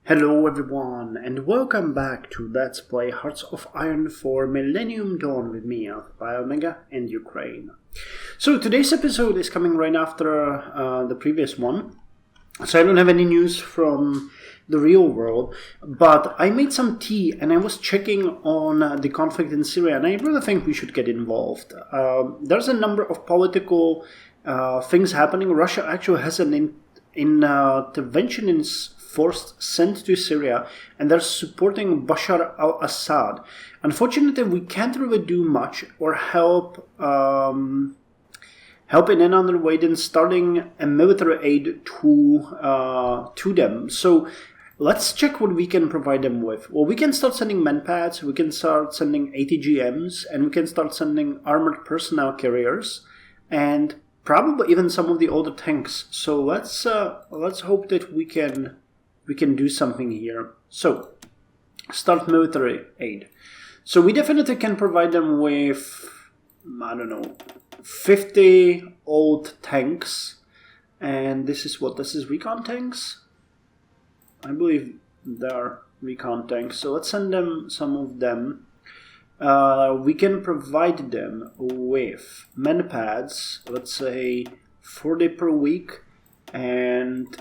Hello everyone, and welcome back to Let's Play Hearts of Iron for Millennium Dawn with me, Omega, and Ukraine. So today's episode is coming right after the previous one, so I don't have any news from the real world, but I made some tea and I was checking on the conflict in Syria, and I really think we should get involved. There's a number of political things happening. Russia actually has an interventionist force sent to Syria, and they're supporting Bashar al-Assad. Unfortunately, we can't really do much or help in any other way than starting a military aid to them. So let's check what we can provide them with. Well, we can start sending manpads, we can start sending ATGMs, and we can start sending armored personnel carriers, and probably even some of the older tanks. So let's hope that we can do something here. So, start military aid. So we definitely can provide them with, 50 old tanks. And this is recon tanks? I believe they are recon tanks. So let's send them some of them. We can provide them with manpads, let's say 40 per week, and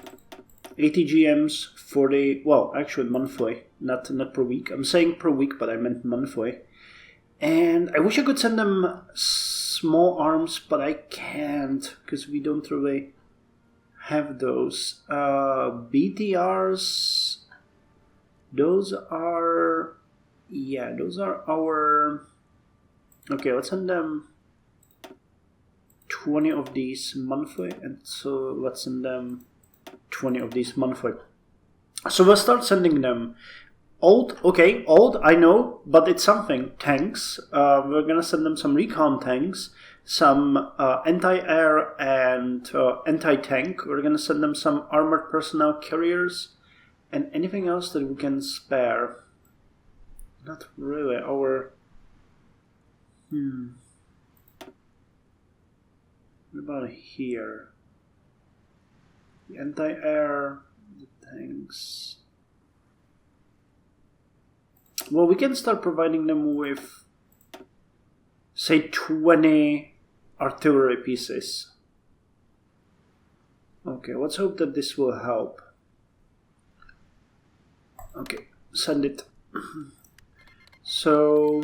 ATGMs 40, well, actually monthly, not per week. I'm saying per week, but I meant monthly. And I wish I could send them small arms, but I can't, because we don't really have those. BTRs, those are our... Okay, let's send them 20 of these monthly, and so let's send them 20 of these monthly. So we'll start sending them old, I know, but it's something. Tanks, we're gonna send them some recon tanks, some anti-air and anti-tank. We're gonna send them some armored personnel carriers, and anything else that we can spare. Not really. What about here? The anti-air, the tanks. Well, we can start providing them with, say, 20 artillery pieces. Okay, let's hope that this will help. Okay, send it. So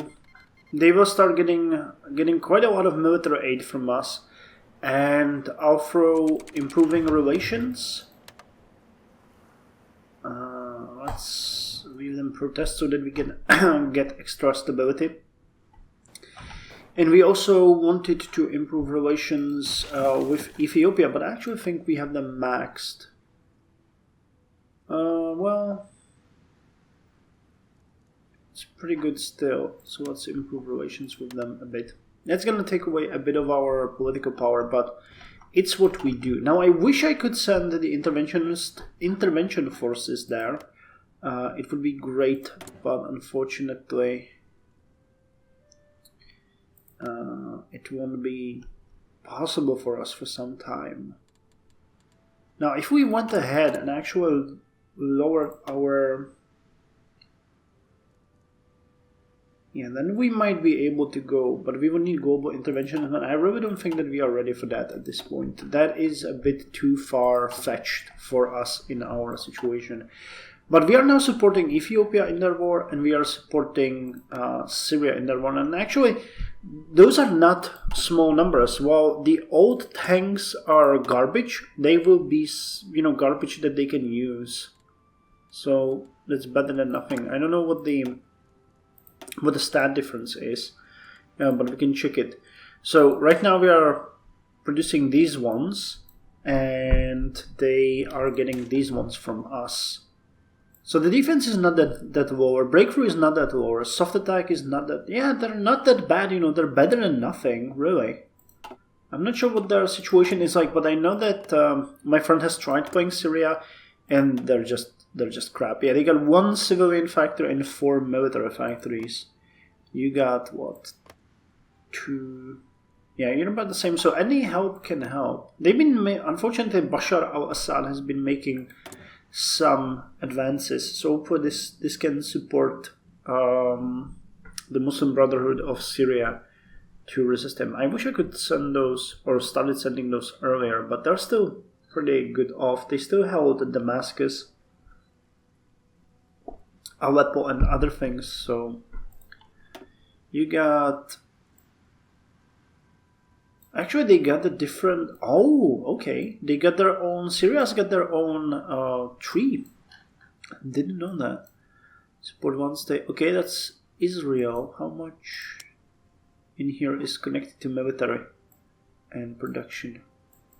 they will start getting quite a lot of military aid from us. And also improving relations. Let's leave them protest so that we can get extra stability. And we also wanted to improve relations with Ethiopia, but I actually think we have them maxed. Well, it's pretty good still. So let's improve relations with them a bit. That's going to take away a bit of our political power, but it's what we do. Now, I wish I could send the intervention forces there. It would be great, but unfortunately, it won't be possible for us for some time. Now, if we went ahead and actually lowered our... Yeah, then we might be able to go, but we will need global intervention, and I really don't think that we are ready for that at this point. That is a bit too far-fetched for us in our situation. But we are now supporting Ethiopia in their war, and we are supporting Syria in their war. And actually, those are not small numbers. While the old tanks are garbage, they will be, garbage that they can use. So that's better than nothing. I don't know what the stat difference is, but we can check it. So right now we are producing these ones, and they are getting these ones from us. So the defense is not that lower. Breakthrough is not that lower. Soft attack is not that... Yeah, they're not that bad, they're better than nothing, really. I'm not sure what their situation is like, but I know that my friend has tried playing Syria, and they're just crap. Yeah, they got 1 civilian factory and 4 military factories. You got, what? 2... Yeah, you're about the same. So any help can help. They've been... Unfortunately, Bashar al-Assad has been making some advances. So hopefully this can support the Muslim Brotherhood of Syria to resist him. I wish I could send those, or started sending those earlier, but they're still pretty good off. They still held Damascus, Aleppo, and other things. So you got... Actually, they got a different... Oh, okay. They got their own... Syria's got their own tree. Didn't know that. Support one state. Okay, that's Israel. How much in here is connected to military and production?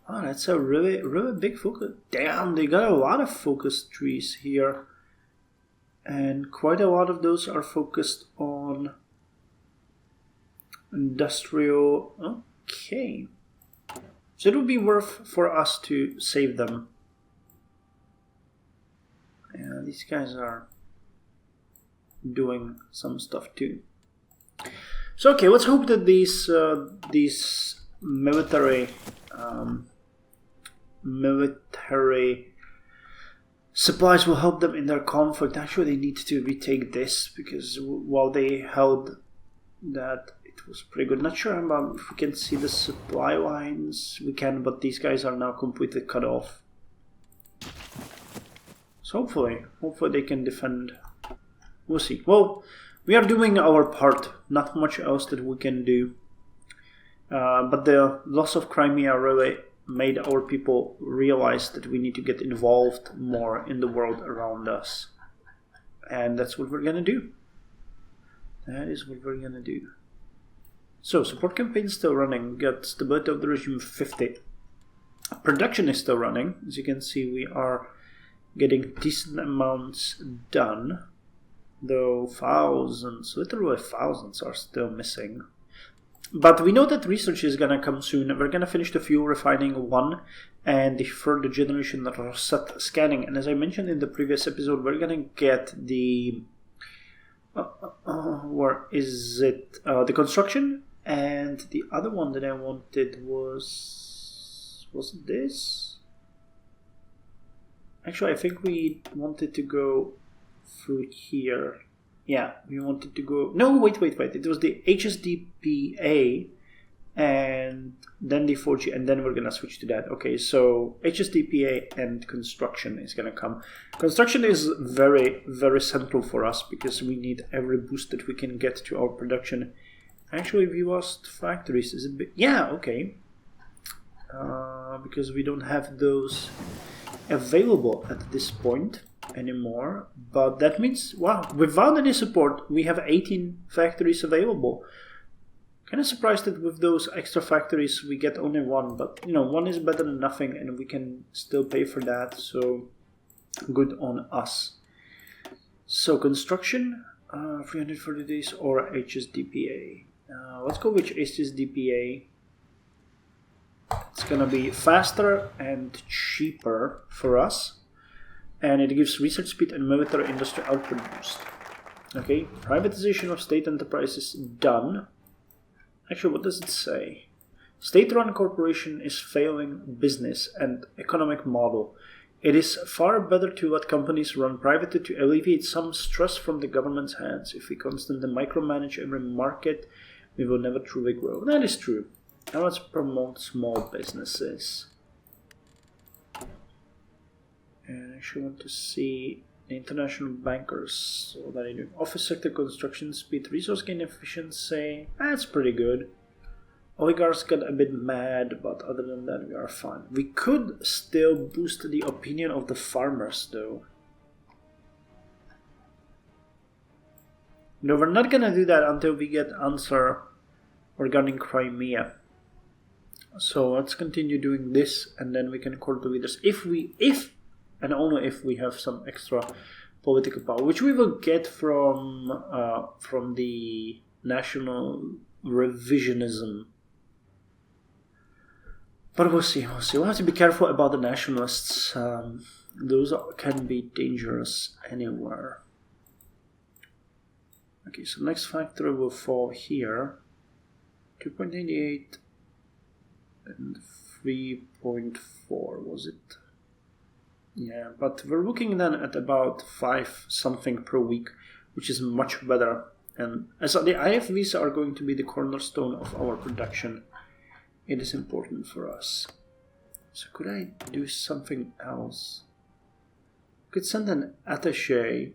Oh, that's a really, really big focus. Damn, they got a lot of focus trees here. And quite a lot of those are focused on industrial... Okay. So it would be worth for us to save them. Yeah, these guys are doing some stuff too. So okay, let's hope that these military supplies will help them in their conflict. Actually, they need to retake this, because while they held that, it was pretty good. Not sure about if we can see the supply lines. We can, but these guys are now completely cut off. So hopefully they can defend. We'll see. Well, we are doing our part. Not much else that we can do. But the loss of Crimea really made our people realize that we need to get involved more in the world around us. And that's what we're gonna do. That is what we're gonna do. So, support campaign is still running. Got stability of the regime 50. Production is still running. As you can see, we are getting decent amounts done. Though thousands, literally thousands, are still missing. But we know that research is gonna come soon. We're gonna finish the fuel refining 1 and the third generation Rosette scanning. And as I mentioned in the previous episode, we're gonna get the... where is it? The construction. And the other one that I wanted was this? Actually, I think we wanted to go through here. Yeah, we wanted to go... No, wait. It was the HSDPA and then the 4G, and then we're going to switch to that. Okay, so HSDPA and construction is going to come. Construction is very, very central for us, because we need every boost that we can get to our production. Actually, we lost factories. Is it big? Yeah, okay. Because we don't have those available at this point anymore. But that means, wow, without any support, we have 18 factories available. Kind of surprised that with those extra factories we get only one. But, you know, one is better than nothing, and we can still pay for that. So, good on us. So, construction, 340 days or HSDPA. Let's go with HSDPA. It's gonna be faster and cheaper for us, and it gives research speed and military industry output boost. Okay, privatization of state enterprises done. Actually, what does it say? State-run corporation is failing business and economic model. It is far better to let companies run privately to alleviate some stress from the government's hands. If we constantly micromanage every market, we will never truly grow. That is true. Now let's promote small businesses. And I actually want to see the international bankers. So that I do. Office sector construction speed, resource gain efficiency. That's pretty good. Oligarchs got a bit mad, but other than that, we are fine. We could still boost the opinion of the farmers, though. No, we're not gonna do that until we get answer regarding Crimea. So let's continue doing this, and then we can court the leaders if and only if we have some extra political power, which we will get from the national revisionism. But we'll see. We'll have to be careful about the nationalists. Those can be dangerous anywhere. Okay, so next factory will fall here. 2.88 and 3.4 was it? Yeah, but we're looking then at about 5 something per week, which is much better. And as the IFVs are going to be the cornerstone of our production, it is important for us. So could I do something else? Could send an attaché.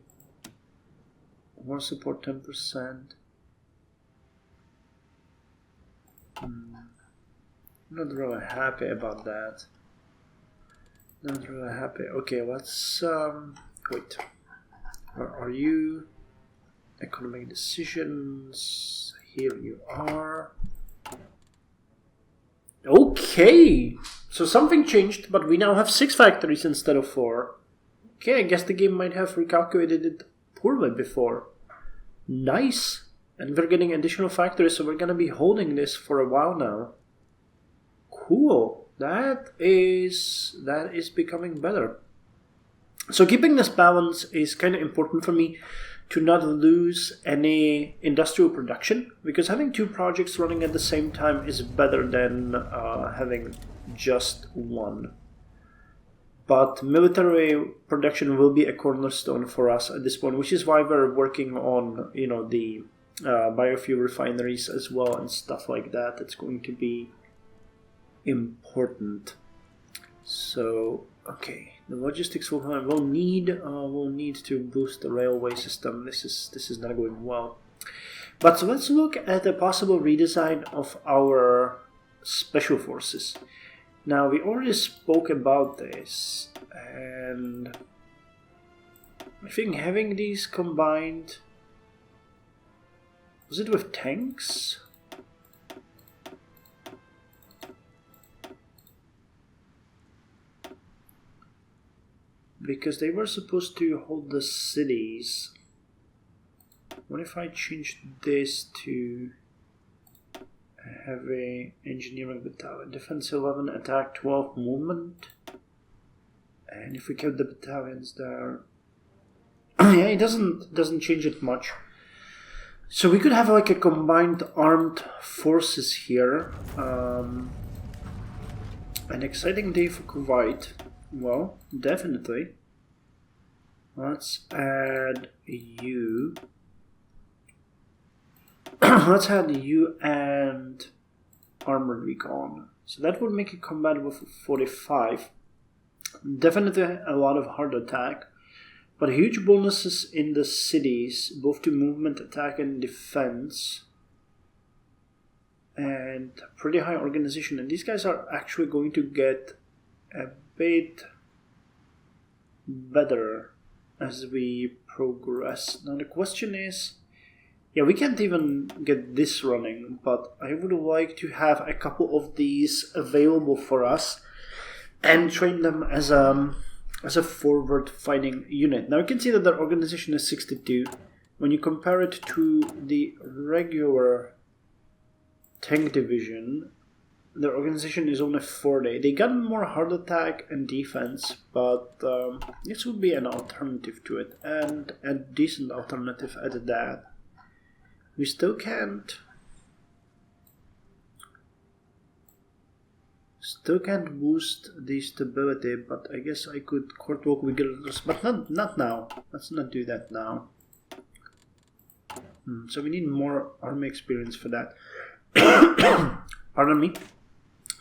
War support 10%. I'm not really happy about that. Not really happy. Okay, let's wait. Where are you? Economic decisions. Here you are. Okay, so something changed, but we now have 6 factories instead of 4. Okay, I guess the game might have recalculated it poorly before. Nice. And we're getting additional factories, so we're gonna be holding this for a while now. Cool. That is becoming better. So keeping this balance is kind of important for me to not lose any industrial production, because having 2 projects running at the same time is better than having just one. But military production will be a cornerstone for us at this point, which is why we're working on, the biofuel refineries as well and stuff like that. It's going to be important. So, okay, the logistics will need to boost the railway system. This is not going well. But so let's look at a possible redesign of our special forces. Now, we already spoke about this, and I think having these combined, was it with tanks? Because they were supposed to hold the cities. What if I change this to heavy engineering battalion? Defense 11, attack 12, movement. And if we kept the battalions there, yeah, it doesn't change it much. So we could have like a combined armed forces here. An exciting day for Kuwait. Well, definitely. Let's add you. Let's add you and armored recon. So that would make it compatible for 45. Definitely a lot of hard attack, but huge bonuses in the cities, both to movement, attack, and defense. And pretty high organization. And these guys are actually going to get a bit better as we progress. Now the question is, yeah, we can't even get this running, but I would like to have a couple of these available for us and train them as a forward fighting unit. Now you can see that their organization is 62. When you compare it to the regular tank division, their organization is only 40. They got more hard attack and defense, but this would be an alternative to it, and a decent alternative at that. We still can't boost the stability, but I guess I could court walk with guerrillas, but not now. Let's not do that now. So we need more army experience for that. Pardon me.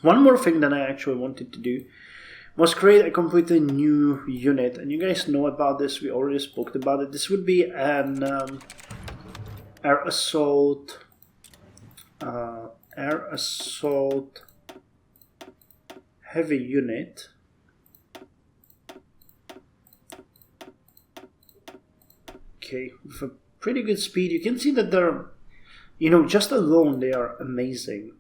One more thing that I actually wanted to do was create a completely new unit, and you guys know about this. We already spoke about it. This would be an air assault heavy unit. Okay, with a pretty good speed. You can see that they're, just alone they are amazing.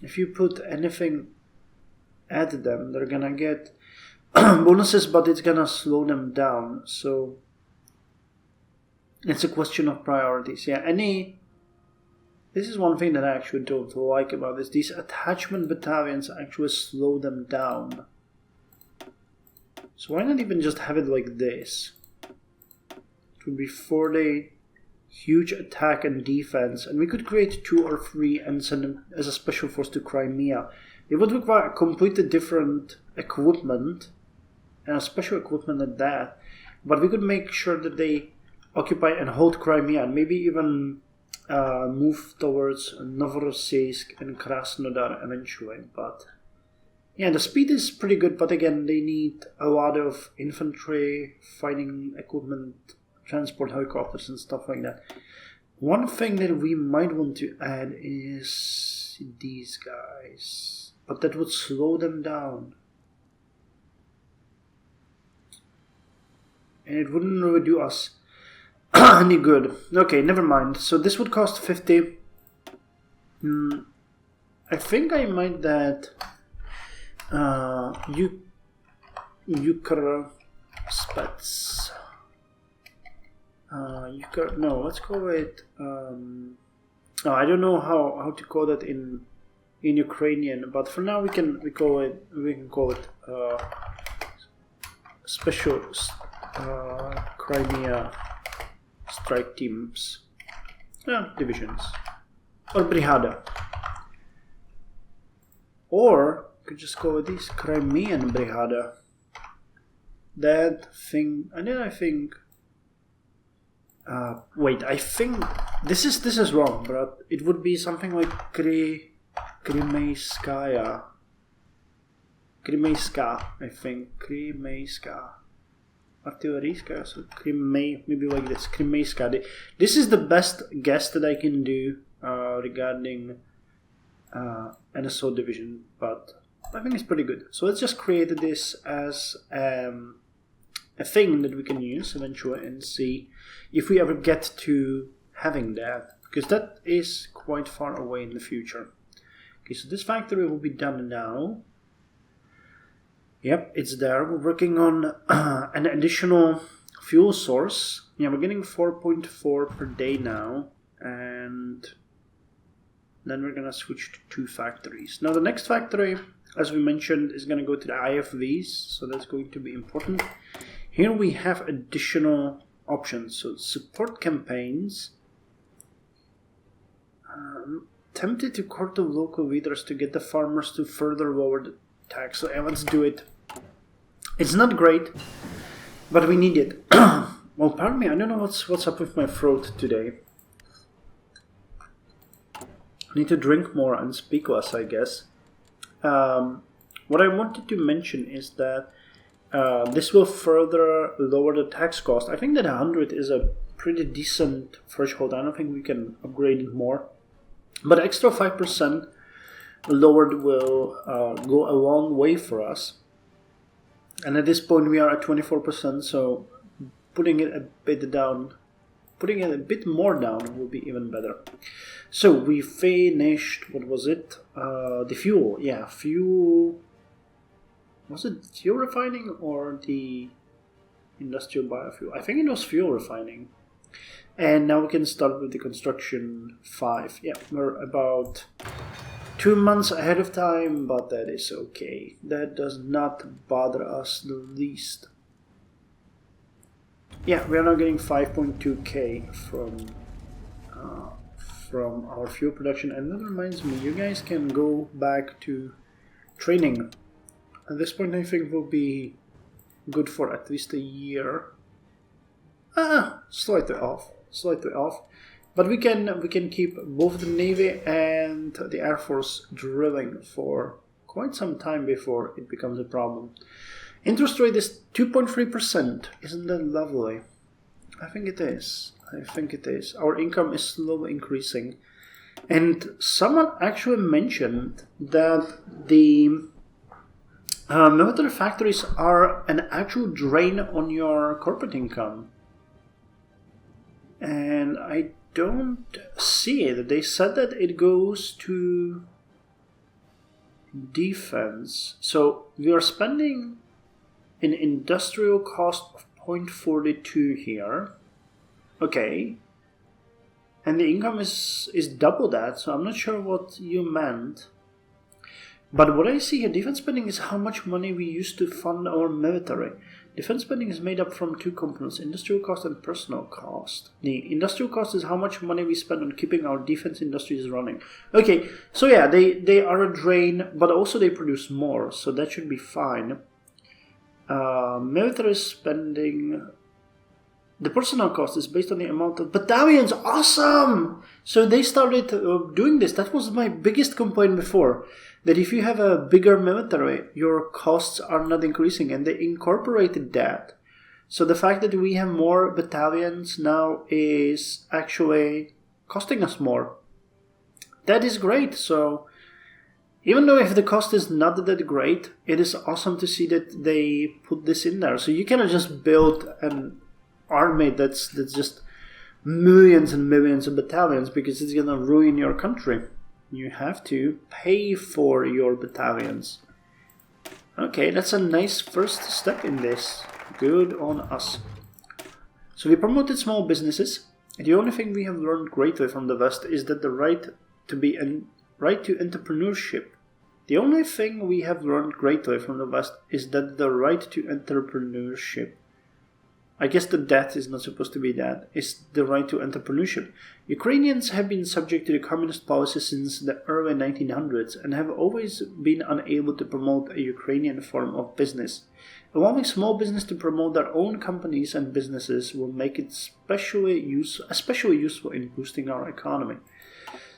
If you put anything at them, they're gonna get bonuses, but it's gonna slow them down. So it's a question of priorities. Yeah, this is one thing that I actually don't like about this. These attachment battalions actually slow them down. So why not even just have it like this? It would be 40 huge attack and defense, and we could create 2 or 3 and send them as a special force to Crimea. It would require a completely different equipment, special equipment at that. But we could make sure that they occupy and hold Crimea, and maybe even move towards Novorossiysk and Krasnodar eventually. But yeah, the speed is pretty good, but again, they need a lot of infantry, fighting equipment, transport helicopters and stuff like that. One thing that we might want to add is these guys, but that would slow them down. And it wouldn't really do us any good. Okay, never mind. So this would cost 50. I think I might that Ukr Spets. No, let's call it. I don't know how to call that in Ukrainian, but for now we can call it special Crimea strike teams, divisions, or brigada, or you could just call it this Crimean brigada. That thing, and then I think. Wait, I think this is wrong, but it would be something like Krimeyska, I think. Krimeyska. Artilleriska, so maybe like this. Krimeyska. This is the best guess that I can do regarding NSO division, but I think it's pretty good. So let's just create this as a thing that we can use eventually and see if we ever get to having that, because that is quite far away in the future. Okay, so this factory will be done now. Yep, it's there. We're working on an additional fuel source. Yeah, we're getting 4.4 per day now, and then we're gonna switch to 2 factories. Now the next factory, as we mentioned, is gonna go to the IFVs, so that's going to be important. Here we have additional options. So support campaigns. Tempted to court the local leaders to get the farmers to further lower the tax. So let's do it. It's not great, but we need it. Well, pardon me, I don't know what's up with my throat today. I need to drink more and speak less, I guess. What I wanted to mention is that this will further lower the tax cost. I think that 100 is a pretty decent threshold. I don't think we can upgrade it more. But extra 5% lowered will go a long way for us. And at this point we are at 24%, so putting it a bit more down will be even better. So we finished, what was it? The fuel. Yeah, fuel. Was it fuel refining or the industrial biofuel? I think it was fuel refining. And now we can start with the construction 5. Yeah, we're about 2 months ahead of time, but that is okay. That does not bother us the least. Yeah, we are now getting 5.2k from our fuel production. And that reminds me, you guys can go back to training. At this point, I think will be good for at least a year. Slightly off. But we can keep both the Navy and the Air Force drilling for quite some time before it becomes a problem. Interest rate is 2.3%. Isn't that lovely? I think it is. Our income is slowly increasing. And someone actually mentioned that the military factories are an actual drain on your corporate income. And I don't see it. They said that it goes to defense. So we are spending an industrial cost of 0.42 here. Okay. And the income is double that, so I'm not sure what you meant. But what I see here, defense spending is how much money we use to fund our military. Defense spending is made up from 2 components, industrial cost and personal cost. The industrial cost is how much money we spend on keeping our defense industries running. Okay, so yeah, they are a drain, but also they produce more, so that should be fine. Military spending. The personnel cost is based on the amount of battalions. Awesome! So they started doing this. That was my biggest complaint before. That if you have a bigger military, your costs are not increasing. And they incorporated that. So the fact that we have more battalions now is actually costing us more. That is great. So even though if the cost is not that great, it is awesome to see that they put this in there. So you cannot just build an army that's just millions and millions of battalions, because it's gonna ruin your country. You have to pay for your battalions. Okay, that's a nice first step in this. Good on us. So we promoted small businesses. The only thing we have learned greatly from the West is that the right to entrepreneurship. The only thing we have learned greatly from the West is that the right to entrepreneurship. I guess the debt is not supposed to be that. It's the right to entrepreneurship. Ukrainians have been subject to the communist policy since the early 1900s and have always been unable to promote a Ukrainian form of business. Allowing small business to promote their own companies and businesses will make it especially useful in boosting our economy.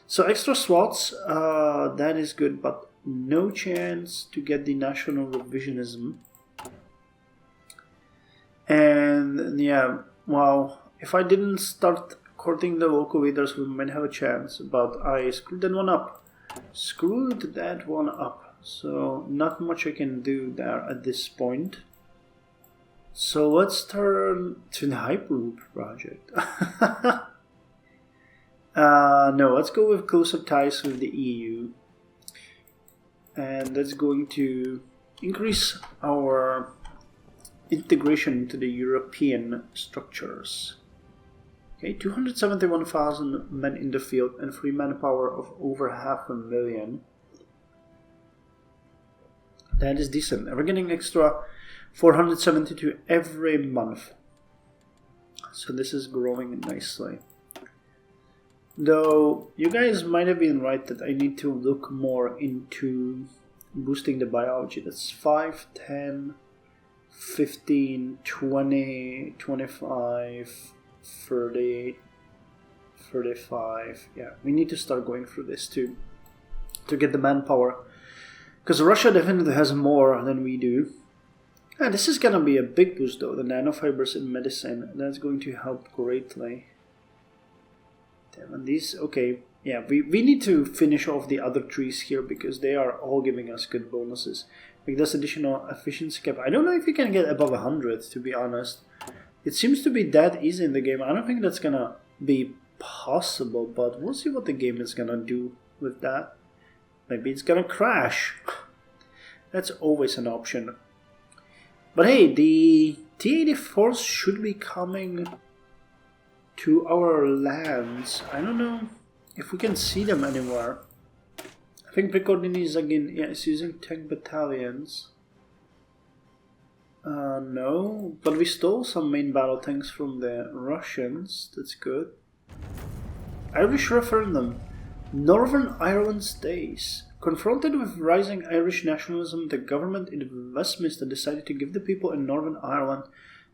So extra slots, that is good, but no chance to get the national revisionism. And yeah, well, if I didn't start courting the local leaders, we might have a chance, but I screwed that one up. So not much I can do there at this point. So let's turn to the Hyperloop project. No, let's go with closer ties with the EU. And that's going to increase our integration into the European structures. Okay, 271,000 men in the field and free manpower of over 500,000. That is decent. And we're getting extra 472 every month. So this is growing nicely. Though you guys might have been right that I need to look more into boosting the biology. That's 5, 10, 15, 20, 25, 30, 35. Yeah, we need to start going through this too to get the manpower. Because Russia definitely has more than we do. And this is going to be a big boost though, the nanofibers in medicine. That's going to help greatly. Damn, and these, okay, yeah, we need to finish off the other trees here because they are all giving us good bonuses. Like this additional efficiency cap. I don't know if you can get above 100, to be honest. It seems to be that easy in the game. I don't think that's going to be possible, but we'll see what the game is going to do with that. Maybe it's going to crash. That's always an option. But hey, the T-84s should be coming to our lands. I don't know if we can see them anywhere. I think Prekordini is again, yeah, it's using tank battalions. No, but we stole some main battle tanks from the Russians. That's good. Irish Referendum. Northern Ireland stays. Confronted with rising Irish nationalism, the government in Westminster decided to give the people in Northern Ireland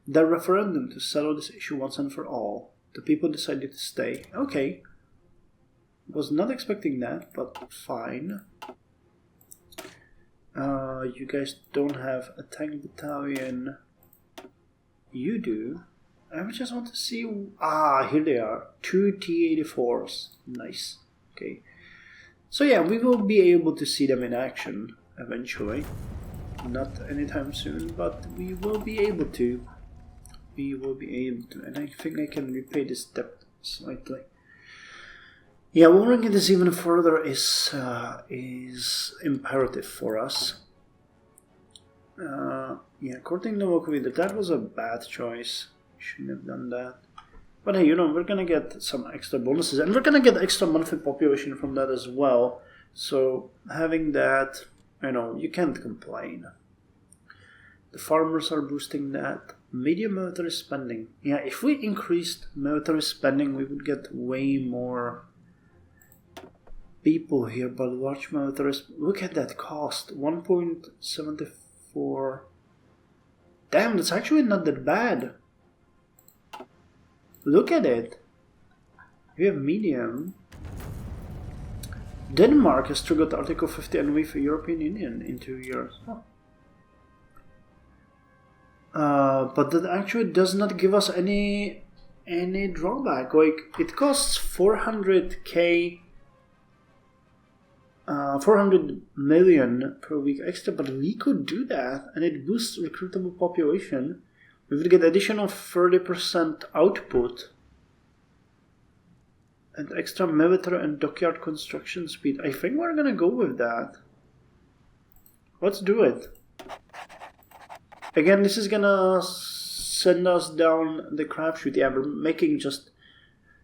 their referendum to settle this issue once and for all. The people decided to stay. Okay. Was not expecting that, but fine. You guys don't have a tank battalion. You do. I just want to see... here they are. 2 T-84s. Nice. Okay. So yeah, we will be able to see them in action eventually. Not anytime soon, but we will be able to. And I think I can repay this debt slightly. Yeah, lowering this even further is imperative for us. Yeah, courting the local leader, that was a bad choice. Shouldn't have done that. But hey, we're gonna get some extra bonuses, and we're gonna get extra monthly population from that as well. So having that, you can't complain. The farmers are boosting that. Medium military spending. Yeah, if we increased military spending, we would get way more people here. But large military, look at that cost: 1.74 Damn, that's actually not that bad. Look at it. We have medium. Denmark has triggered Article 50 and with the European Union in 2 years. Oh. But that actually does not give us any drawback. Like, it costs 400k, 400 million per week extra, but we could do that, and it boosts recruitable population. We would get additional 30% output and extra military and dockyard construction speed. I think we're gonna go with that. Let's do it. Again, this is gonna send us down the crapshoot. Yeah, we're making just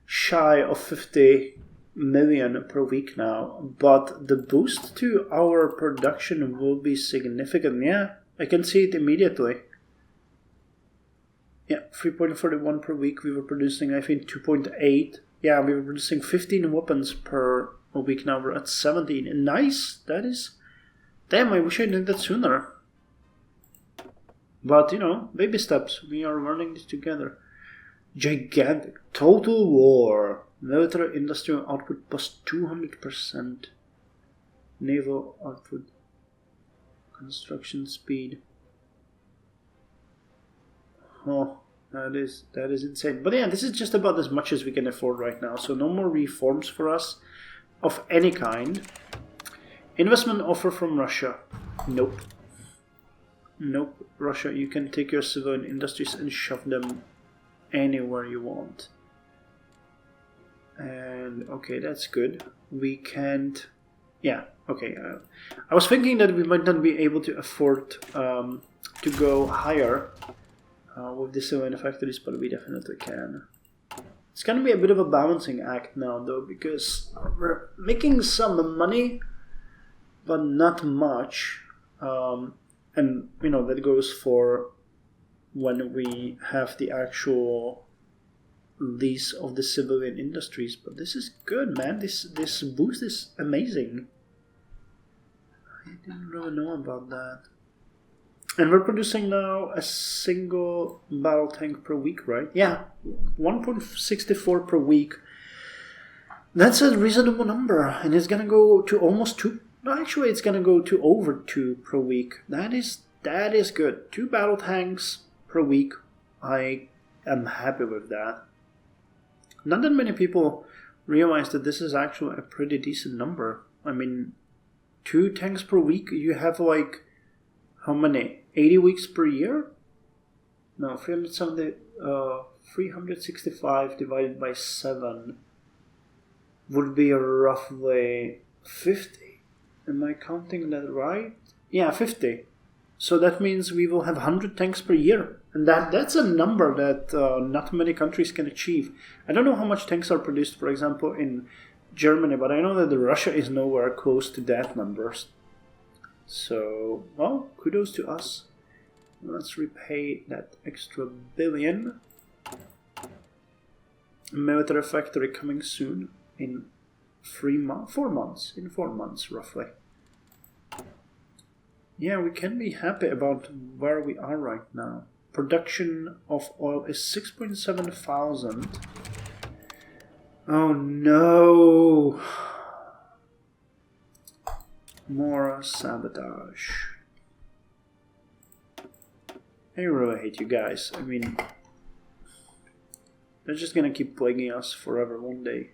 shy of 50 million per week now, but the boost to our production will be significant. Yeah, I can see it immediately. Yeah, 3.41 per week. We were producing, I think, 2.8. Yeah, we were producing 15 weapons per week. Now we're at 17. Nice. That is... Damn, I wish I did that sooner. But, you know, baby steps. We are learning this together. Gigantic. Total war. Military industrial output plus 200%. Naval output. Construction speed. Oh, that is insane. But yeah, this is just about as much as we can afford right now. So no more reforms for us of any kind. Investment offer from Russia. Nope. Nope. Russia, you can take your civilian industries and shove them anywhere you want. And okay, that's good. We can't... Yeah, okay. I was thinking that we might not be able to afford to go higher with the civilian factories, but we definitely can. It's going to be a bit of a balancing act now, though, because we're making some money, but not much. And, you know, that goes for when we have the actual lease of the civilian industries. But this is good, man. This boost is amazing. I didn't really know about that. And we're producing now a single battle tank per week, right? Yeah, 1.64 per week. That's a reasonable number, and it's gonna go to almost 2. No, actually, it's gonna go to over 2 per week. That is good. 2 battle tanks per week. I am happy with that. Not that many people realize that this is actually a pretty decent number. I mean, 2 tanks per week. You have like how many? 80 weeks per year? No, 365 divided by 7 would be roughly 50. Am I counting that right? Yeah, 50. So that means we will have 100 tanks per year. And that's a number that not many countries can achieve. I don't know how much tanks are produced, for example, in Germany, but I know that Russia is nowhere close to that numbers. So, well, kudos to us. Let's repay that extra billion. Military factory coming soon in 4 months. In 4 months, roughly. Yeah, we can be happy about where we are right now. Production of oil is 6.7 thousand. Oh no! More sabotage. I really hate you guys. I mean, they're just gonna keep plaguing us forever one day.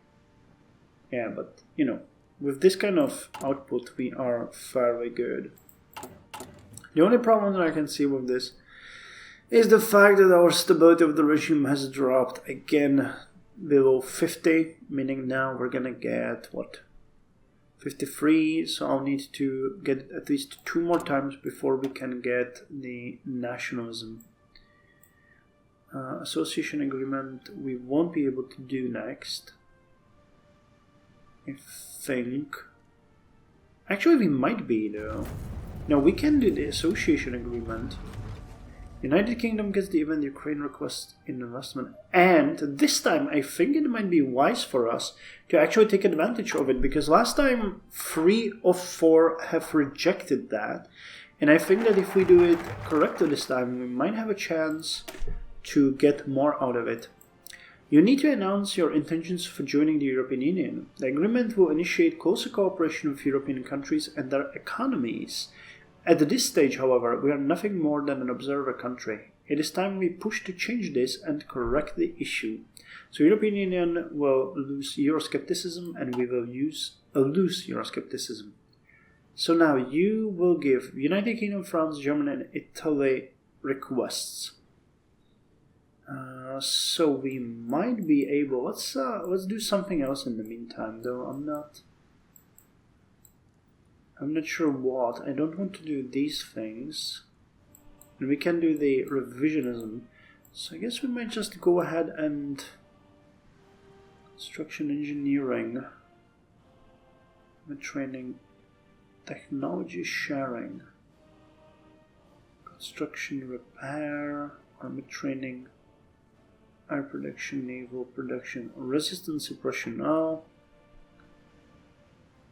Yeah, but, you know, with this kind of output, we are fairly good. The only problem that I can see with this is the fact that our stability of the regime has dropped again below 50, meaning now we're gonna get, what, 53, so I'll need to get at least 2 more times before we can get the nationalism. Association agreement we won't be able to do next. I think. Actually, we might be, though. No, we can do the association agreement. United Kingdom gets the event Ukraine requests investment. And this time, I think it might be wise for us to actually take advantage of it. Because last time, 3 of 4 have rejected that. And I think that if we do it correctly this time, we might have a chance to get more out of it. You need to announce your intentions for joining the European Union. The agreement will initiate closer cooperation with European countries and their economies. At this stage, however, we are nothing more than an observer country. It is time we push to change this and correct the issue. So European Union will lose Euroscepticism and we will lose Euroscepticism. So now you will give United Kingdom, France, Germany and Italy requests. So we might be able, let's do something else in the meantime, though I'm not sure what. I don't want to do these things. And we can do the revisionism. So I guess we might just go ahead and construction engineering, training, technology sharing, construction repair, army training, air production, naval production, resistance suppression. Now,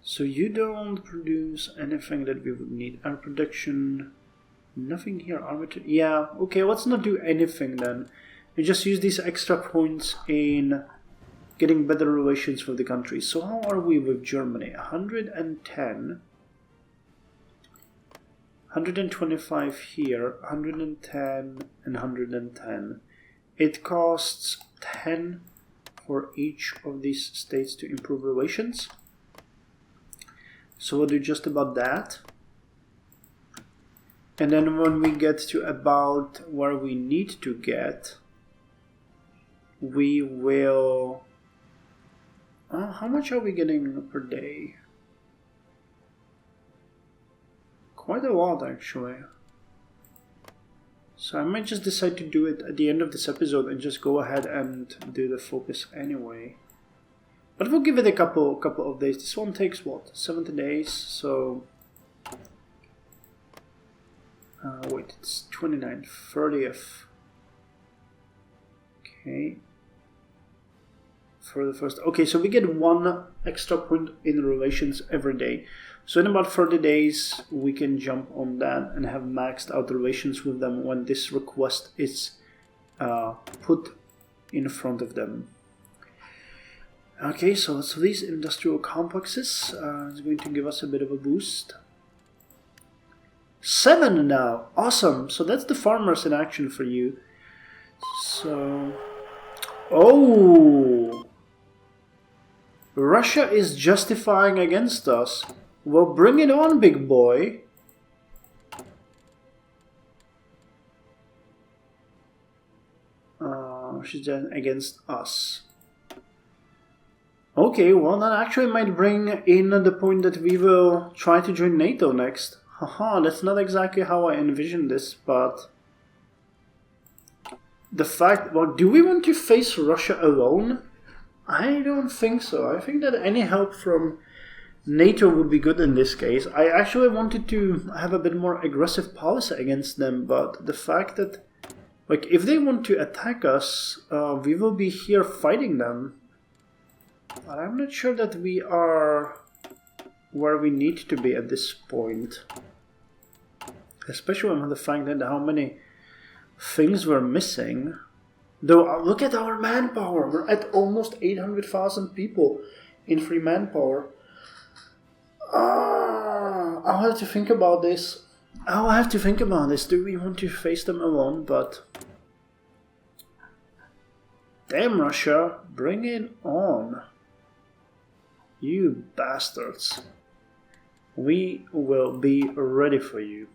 so you don't produce anything that we would need. Air production, nothing here. Yeah, okay, let's not do anything then. We just use these extra points in getting better relations with the countries. So how are we with Germany? 110, 125 here, 110 and 110. It costs 10 for each of these states to improve relations. So we'll do just about that. And then when we get to about where we need to get, we will... how much are we getting per day? Quite a lot, actually. So I might just decide to do it at the end of this episode and just go ahead and do the focus anyway. But we'll give it a couple of days. This one takes what, 70 days? So wait, it's 29th, 30th. Okay. For the first, okay, so we get 1 extra point in relations every day. So in about 30 days, we can jump on that and have maxed out relations with them when this request is put in front of them. Okay, so these industrial complexes is going to give us a bit of a boost. 7 now, awesome. So that's the farmers in action for you. So, oh, Russia is justifying against us. Well, bring it on, big boy. She's against us. Okay, well that actually might bring in the point that we will try to join NATO next. Haha, that's not exactly how I envisioned this, but... the fact... well, do we want to face Russia alone? I don't think so. I think that any help from NATO would be good in this case. I actually wanted to have a bit more aggressive policy against them, but the fact that, like, if they want to attack us, we will be here fighting them. But I'm not sure that we are where we need to be at this point. Especially with the fact that how many things we're missing. Though, look at our manpower. We're at almost 800,000 people in free manpower. I'll have to think about this. Do we want to face them alone? But damn, Russia, bring it on. You bastards. We will be ready for you.